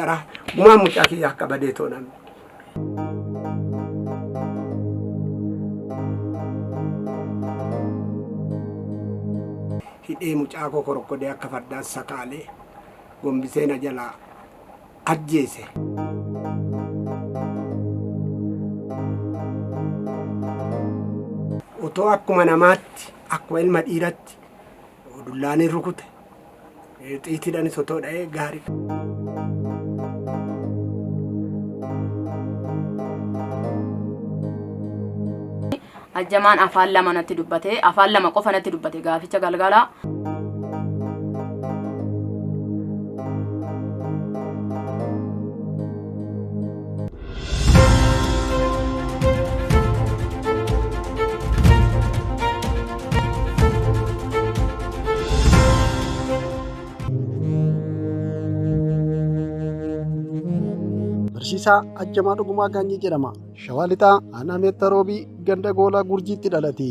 gara gumaa mucaa kiyya akka badee toonan. Hidhee mucaa koo korokkodee akka fardaan sakaalee gombisee na jalaa ajjeese. Otoo akkuma namaatti akkuma ilma dhiiratti dullaanii rukute xiitiidhaanis otoo dha'ee gaarii. Ajjamaan afaan lama natti dubbate, afaan lama qofa natti dubbate gaaficha galgala. Barsiisaa Ajjamaa Dhugumaa Gaanyee jedhama. Shawaa Lixaa aanaa Meettaa Roobii ganda Goolaa Gurjiitti dhalate.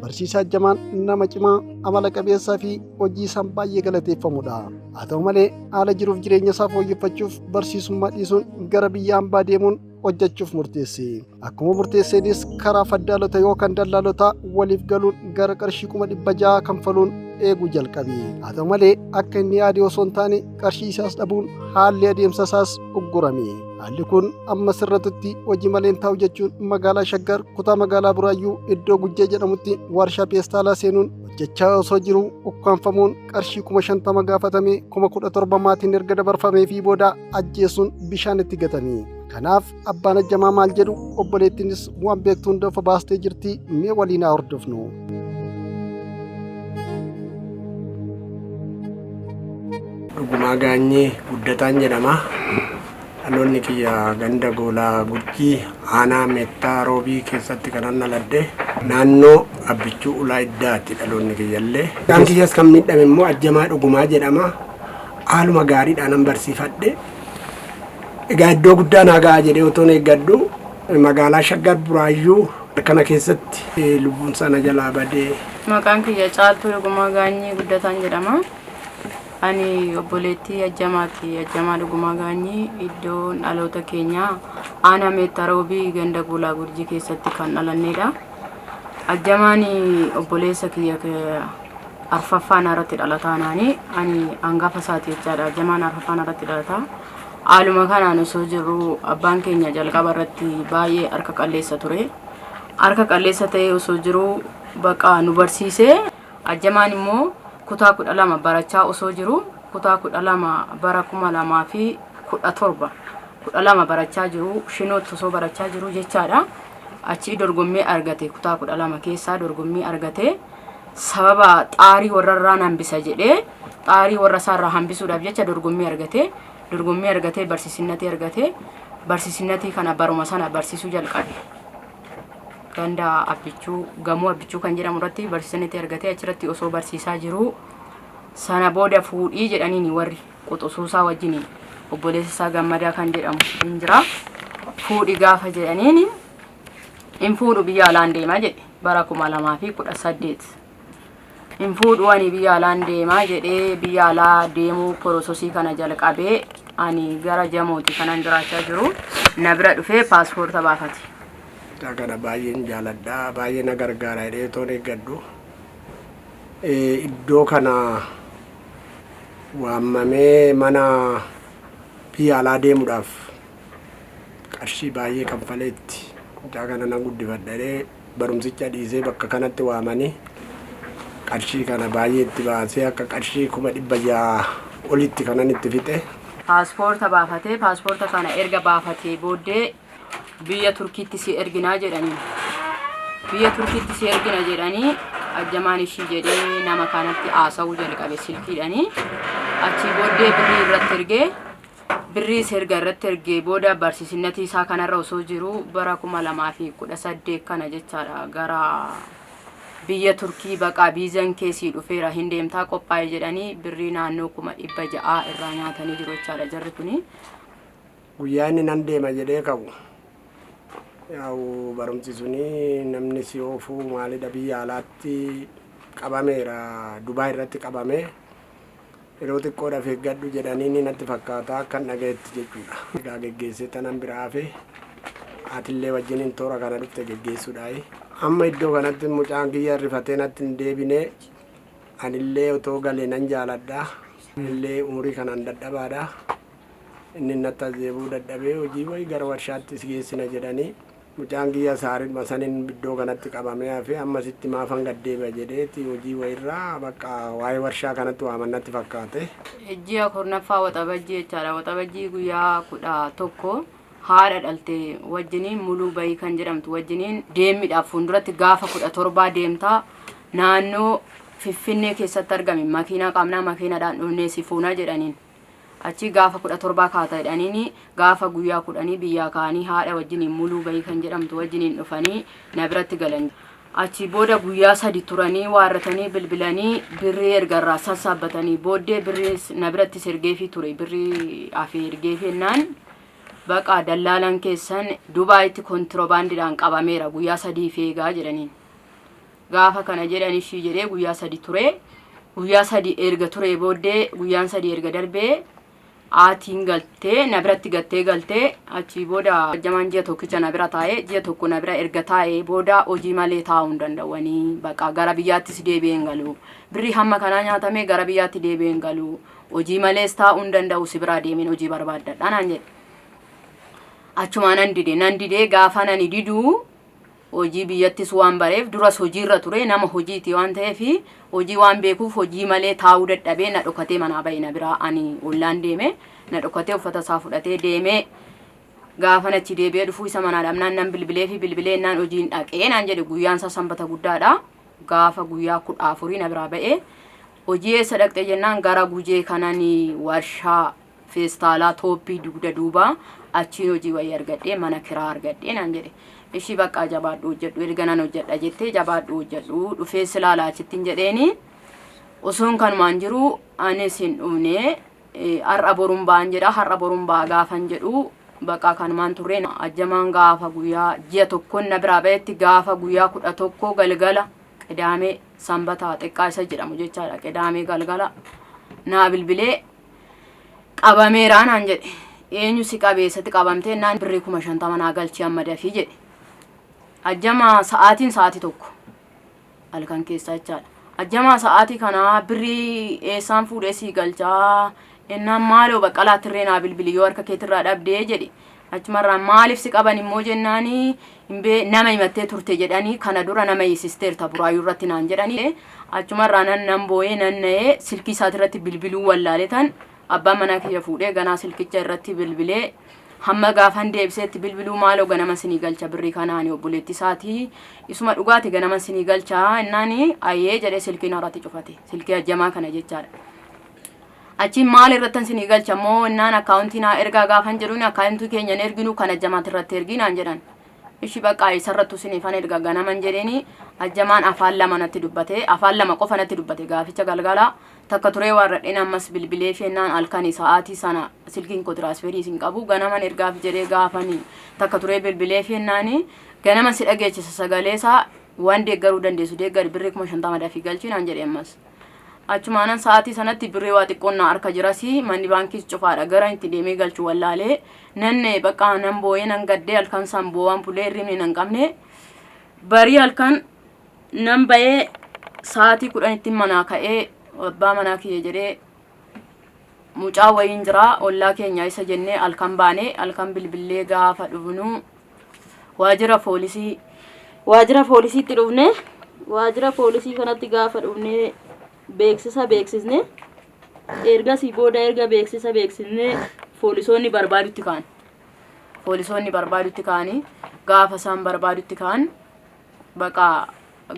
Barsiisaa Ajjamaan nama cimaa, amala qabeessaa fi hojii isaan baay'ee galateeffamudha. Haa ta'u malee haala jiruuf jireenya isaa fooyyeffachuuf barsiisummaa dhiisuun gara biyya hambaa deemuun hojjechuuf murteesse. Akkuma murteesseenis karaa faddaalota yookaan dallaalota waliif galuun gara qarshii 600 kanfaluun eeguu jalqabe. Haa ta'u malee akka inni yaade osoo hin taane qarshii isaas dhabuun haalli adeemsa isaas uggurame. Haalli kun amma sirratutti hojii malee hin taa'u jechuun magaalaa Shaggar kutaa magaalaa Buraayyuu iddoo Gujjee jedhamutti warshaa peestaalaa seenuun hojjechaa osoo jiru ukkaanfamuun qarshii 50,000 gaafatame 17,000 maatiin erga dabarfamee fi booda ajjeesuun bishaan itti gatame. Kanaaf abbaan Ajjamaa maal jedhu obboleettiinis waan beektu hunda of baastee jirti, mee waliin haa hordofnu. Dhugumaa Gaanyee Guddataan jedhama. Dhaloonni kiyya ganda Goolaa Gurjii aanaa Meettaa Roobii keessatti kanan dhaladhe. Naannoo Abbichuu Ulaa Iddaatti dhaloonni kiyyallee. Kan kiyyas kan miidhame immoo Ajjamaa Dhugumaa jedhama. Haaluma gaariidhaan nan barsiifadhe. Egaa iddoo guddaa naa ga'a jedhee otoon eeggadhu magaalaa Shaggar Buraayyuu kana keessatti lubbuun sana jalaa badee. Maqaan kiyya Caaltuu Dhugumaa Gaanyee Guddataan jedhama. Ani obboleettii Ajjamaati. Ajjamaa Dhugumaa Gaanyee iddoon dhaloota keenyaa aanaa Meettaa Roobii ganda Goolaa Gurjii keessatti kan dhalannedha. Ajjamaan obboleessa kiyya arfaffaan irratti dhalataa naani. Ani hangafa isaati jechaadha. Ajjamaan arfaffaan irratti dhalataa. Haaluma kanaan osoo jirru abbaan keenya jalqaba irratti baay'ee harka qalleessa ture. Harka qalleessa ta'ee osoo jiru bakka nu barsiisee. Ajjamaan immoo kutaa 12 barachaa osoo jiru kutaa 12 bara 2017 12 barachaa jiru shinootti osoo barachaa jiru jechaadha. Achi dorgommii argate kutaa 12 keessaa dorgommii argate sababa xaarii warrarraa hambisa jedhee xaarii warra isaarraa hambisuudhaaf jecha dorgommii argate barsiisinatii kana baruma sana barsiisuu jalqabe. Ganda Abbichuu gamoo Abbichuu kan jedhamu irratti barsiisanitti argatee achirratti osoo barsiisaa jiru sana booda fuudhii jedhaniini warri quxusuusaa wajjin obboleessa isaa Gammadaa kan jedhamu hin jira. Fuudhii gaafa jedhaniini hin fuudhu biyya alaan deemaa jedhe bara 2018. Hin fuudhu ani biyya alaan deemaa jedhee biyya alaa deemuu porososii kana jalqabee ani gara jamooti kanan jiraachaa jiru na bira dhufee paaspoorta baafate. Kana baay'een jaaladha, baay'ee na gargaara jedhee toon eeggadhu. Iddoo kana waamamee mana biyya alaa deemuudhaaf qarshii baay'ee kanfaleetti mucaa kana na guddifadhee barumsicha dhiisee bakka kanatti waamanii qarshii kana baay'ee itti baasee akka qarshii 600 olitti kanan itti fixe. Paaspoorta baafatee paaspoorta kana erga baafatee booddee biyya Turkiitti si erginaa jedhanii. Biyya Turkiitti si ergina jedhanii Ajjamaan ishii jedhee nama kanatti haasa'uu jalqabe silkiidhanii. Achi booddee birrii erga irratti ergee booda barsiisinatii isaa kanarra osoo jiru bara 2018 kana jechaadha gara biyya Turkii baqaa biizan keessii dhufeera hin deemtaa qophaa'e jedhanii birrii naannoo 600 irraa nyaatanii jiru jechaadha jarri kuni. Guyyaa inni nan deema jedhee qabu. Yaa'u barumsi suni namni si oofuu maalidha biyya alaatti qabameera Dubaay irratti qabamee yeroo xiqqoodhaaf eeggadhu jedhanii natti fakkaata kan dhagayetti jechuudha. Egaa geggeessee tanan biraa hafe atillee wajjiniin toora kana dhufte geggeessuudhaayi. Amma iddoo kanatti mucaan kiyya rifatee natti hin deebine anillee otoo galee nan jaaladha. Illee umurii kanaan dadhabaadha. Inni natti azeebuu dadhabee hojii wayii gara warshaatti si geessina jedhanii mucaan kiyya saarin masaniin iddoo kanatti qabamee hafe ammasitti maafan gaddeebi'a jedheeti hojii wayiirraa bakka waa'ee warshaa kanatti waamannatti fakkaate. Ji'a kurnaffaa waxabajjii jechaadha. Waxabajjii guyyaa 11 haadha dhalte wajjiniin muluu bayii kan jedhamtu wajjiniin deemmiidhaaf fuulduratti gaafa 17 deemtaa naannoo Finfinnee keessatti argame makiinaa qabnaa makiinaadhaan dhufnee si fuuna jedhaniin. Achi gaafa 17 kaata jedhaniini gaafa guyyaa 10 biyyaa kaanii haadha wajjiniin muluu bayii kan jedhamtu wajjiniin dhufanii na biratti galan. Achi booda guyyaa 3 turanii waarratanii bilbilanii birrii ergarraa sassaabbatanii booddee birrii na biratti sirgeefii ture birrii afee ergeefennaan baqa dallaalan keessan Dubaayitti kontiroobaandiidhaan qabameera guyyaa 3 feegaa jedhaniin. Gaafa kana jedhanii ishii jedhee guyyaa 3 ture. Guyyaa 3 erga ture booddee guyyaan 3 erga darbee aatiin galtee na biratti galtee achi booda jamaan ji'a tokkicha na bira taa'ee ji'a tokko na bira erga taa'ee booda hojii malee taa'uu hin danda'anii baqa gara biyyaattis deebi'een galu. Birrii hamma kanaa nyaatamee gara biyyaatti deebi'een galu. Hojii malees taa'uu hin danda'u si biraa deemeen hojii barbaaddadha naan jedhe. Achuma nan didee gaafa nani diduu hojii biyyattis waan bareef duras hojiirra ture nama hojiiti waan ta'eef hojii waan beekuuf hojii malee taa'uu dadhabee na dhokatee manaa bahe na biraa ani ollaan deeme na dhokatee uffata isaa fudhatee deeme gaafa nachi deebi'ee dhufuu isa manaa dhabnaan nan bilbilee naan hojiin dhaqee naan jedhe guyyaan isaa sanbata guddaadha gaafa guyyaa 14 na biraa ba'e hojii eessa dhaqxe jennaan gara Gujee kananii warshaa feestaalaa tooppii dugda duubaa achiin hojii wayii argadhee mana kiraa argadhee naan jedhe. Ishii bakka jabaadhu hojjedhu erga nan hojjedha jettee jabaadhu hojjedhu dhufee silaalaa achittiin jedheeni osoon kanumaan jiru anis hin dhufne har'a boruun ba'an jedha har'a boruun ba'a gaafan jedhu bakka kanumaan turreen ajjamaan gaafa guyyaa ji'a tokkoon na biraa ba'etti gaafa guyyaa 11 galgala qidaamee sanbata xiqqaa isa jedhamu jechaadha qidaamee galgala naa bilbilee qabameeraa naan jedhe eenyu si qabeessatti qabamtee naan birrii 50 naa galchii amma dafii jedhe. Ajjama sa'aatii tokko halkan keessa jechaadha. Ajjama sa'aatii kana birrii eessaan fuudhee si galchaa ennaan maaloo baqqalaatti irree naa bilbili yoo harka keetirraa dhabdee jedhe. Achumarraa maaliif si qaban immoo jennaanii nama himattee turte jedhanii kana dura nama hiisisteerta buraayyuu irratti naan jedhanii achumarraa nan boo'ee nan na'ee silkii isaati irratti bilbiluu wallaaletan abbaan manaa kiyya fuudhee ganaa silkicha irratti bilbilee hamma gaafan deebiseetti bilbiluu maaloo ganama sinii galcha birrii kanaani obboleetti isaatii isuma dhugaati ganama sinii galcha ennaani ayyee jedhee silkiin irratti cufate silkii ajjamaa kana jechaadha. Achi maal irratti sinii galcha moo ennaan akkaawuntii naa ergaa gaafan jedhuun akkaawuntii keenyan erginu kan ajjamaati irratti erginaan jedhan. Ishi bakka isarrattu siniifan erga ganaman jedheeni ajjamaan afaan lama natti dubbate afaan lama qofa natti dubbate gaaficha galgala takka turee warradheen ammas bilbilee fennaan halkanii sa'aatii sana silkiin koo tiraansferii sin qabu ganaman ergaaf jedhee gaafanii takka turee bilbilee fennaani ganaman si dhageechisa sagaleesaa waan deeggaruu dandeessu deeggari birrii 50 dafii galchinaan jedhee ammas. Achumaanan sa'aatii sanatti birrii waa xiqqoonnaa harka jirasi manni baankiis cufaadha gara itti deemee galchu wallaalee nanne bakka nan boo'ee nan gaddee halkan san boo'aan bulee hirribni nan qabne barii halkan nan ba'ee sa'aatii 10tti manaa ka'ee abbaa manaa kiyya jedhee mucaa wayiin jira ollaa keenya isa jennee halkan baanee halkan bilbilee gaafa dhufnu waajjira poolisiitti dhufne waajjira poolisii kanatti gaafa dhufne beeksisa beeksisne ergasii booda erga beeksisa beeksisne poolisoonni barbaadutti kaanii gaafa isaan barbaadutti kaan baqa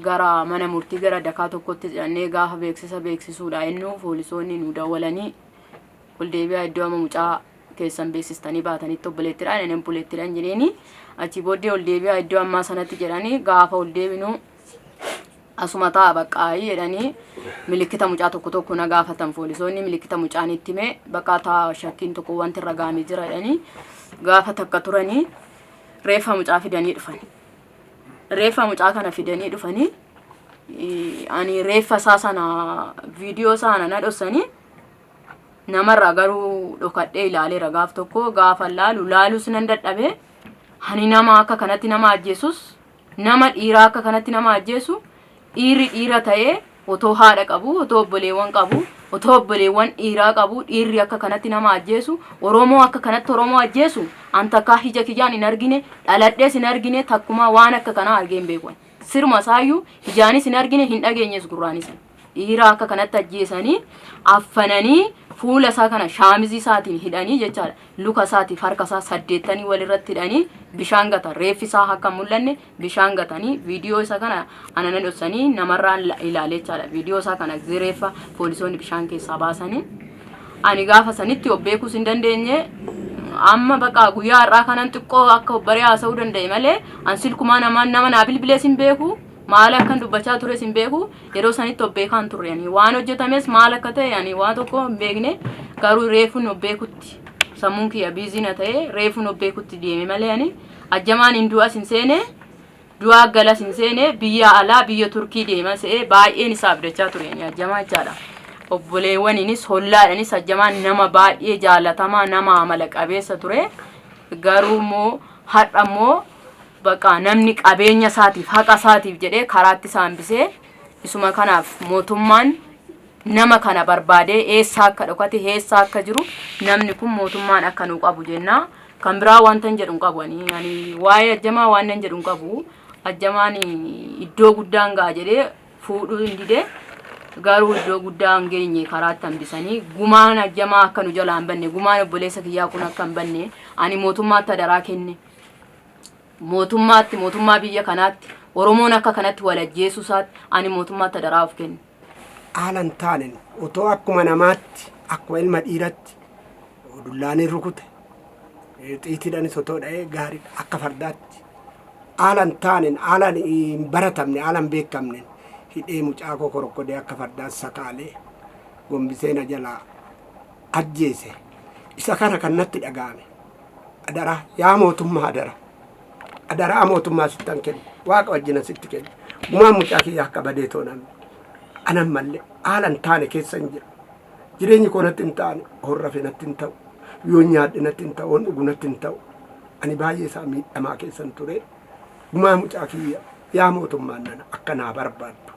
gara mana murtii gara dakaa tokkotti jedhannee gaafa beeksisa beeksisuudha innuu poolisoonni nu dawwalanii ol deebi'aa iddoo amma mucaa keessan beeksistanii baatanitti obboleettiidhaan inni obboleettiidhaan jedheeni achi booddee ol deebi'aa iddoo ammaa sanatti jedhanii gaafa ol deebinu asuma ta'a baqqaayii jedhanii milikkita mucaa tokko na gaafatan poolisoonni milikkita mucaan itti hime bakka ta'a shakkiin tokko wanti irra gaamee jira jedhanii gaafa takka turanii reeffa mucaa fidanii dhufani. Reeffa mucaa kana fidanii dhufanii ani reeffa isaa sana viidiyoo sana na dhossanii namarraa garuu dhokadhee ilaalee ragaaf tokko gaafa laalus nan dadhabe. Hani nama akka kanatti nama ajjeesus nama dhiiraa akka kanatti nama ajjeesu dhiira ta'ee otoo haadha qabu otoo obboleewwan qabu otoo obboleewwan dhiiraa qabu dhiirri akka kanatti nama ajjeesu Oromoo akka kanatti Oromoo ajjeesu anta akka hija kiyyaan hin argine dhaladhees hin argine takkuma waan akka kanaa argeen beekwan sirma saayyuu hijaanis hin argine hin dhageenyes gurraanis dhiira akka kanatti ajjeesanii affananii fuula isaa kana shaamizii isaatiin hidhanii jechaadha luka isaatiif harka isaa saddeettanii walirratti hidhanii bishaan gatan reeffi isaa akka mul'anne bishaan gatanii viidiyoo isa kana ananan dhoksanii namarraan ilaalee jechaadha viidiyoo isaa kana reeffa poolisoonni bishaan keessaa baasanii ani gaafa sanitti obbeekuus hin dandeenye amma baqa guyyaa har'aa kanan xiqqoo akka obbaree haasa'uu danda'e malee an silkumaa nama naa bilbilees hin beeku maal akkan dubbachaa tures hin beeku yeroo sanitti obbeekaan turre ani waan hojjetames maal akka ta'e ani waan tokko hin beekne garuu reefuun obbeekutti sammuun kiyya biizina ta'e reefuun obbeekutti deeme malee ani ajjamaan hin du'as hin seene du'aa galas hin seene biyya alaa biyya Turkii deema se'ee baay'een isaa abdachaa ture ani ajjamaa jechaadha. Obboleewwaniinis hollaadhanis ajjamaan nama baay'ee jaalatamaa nama amala qabeessa ture garuu immoo har'a immoo baqa namni qabeenya isaatiif haqa isaatiif jedhee karaatti saambisee isuma kanaaf mootummaan nama kana barbaadee eessaa akka dhokate eessaa akka jiru namni kun mootummaan akka nu qabu jenna kan biraa wanta hin jedhu qabu ani waa'ee ajjamaa waan hin jedhu qabu ajjamaan iddoo guddaan gaa jedhee fuudhuu hin dide garuu iddoo guddaan geenye karaatti hambisanii gumaan ajjamaa akka nu jalaan banne gumaan obboleessa kiyyaa kun akka hin banne ani mootummaatti adaraa kenne mootummaa biyya kanaatti Oromoon akka kanatti wal ajjeesuu isaatti ani mootummaatti adaraa of kenne. Haalan taanen otoo akkuma namaatti akkuma ilma dhiiratti dullaaniin rukute xiitiidhanis otoo dha'ee gaarii akka fardaatti haalan taanen haalan hin baratamne haalan beekamne hidhee mucaa koo korokkodee akka fardaatti sakaalee gombisee na jalaa ajjeese isa kana kan natti dhaga'ame adara yaa mootummaa adara mootummaa sittan kennu waaqa wajjina sitti kennu gumaan mucaa kiyya akka badee tooname anan malle haalan taane keessa hin jiru jireenyi koo natti hin taane horrafe natti hin ta'u yoo nyaadhe natti hin ta'u dhugu natti hin ta'u ani baay'ee isaa miidhamaa keessan ture gumaa mucaa kiyya yaa mootummaan nana akka naa barbaaddu.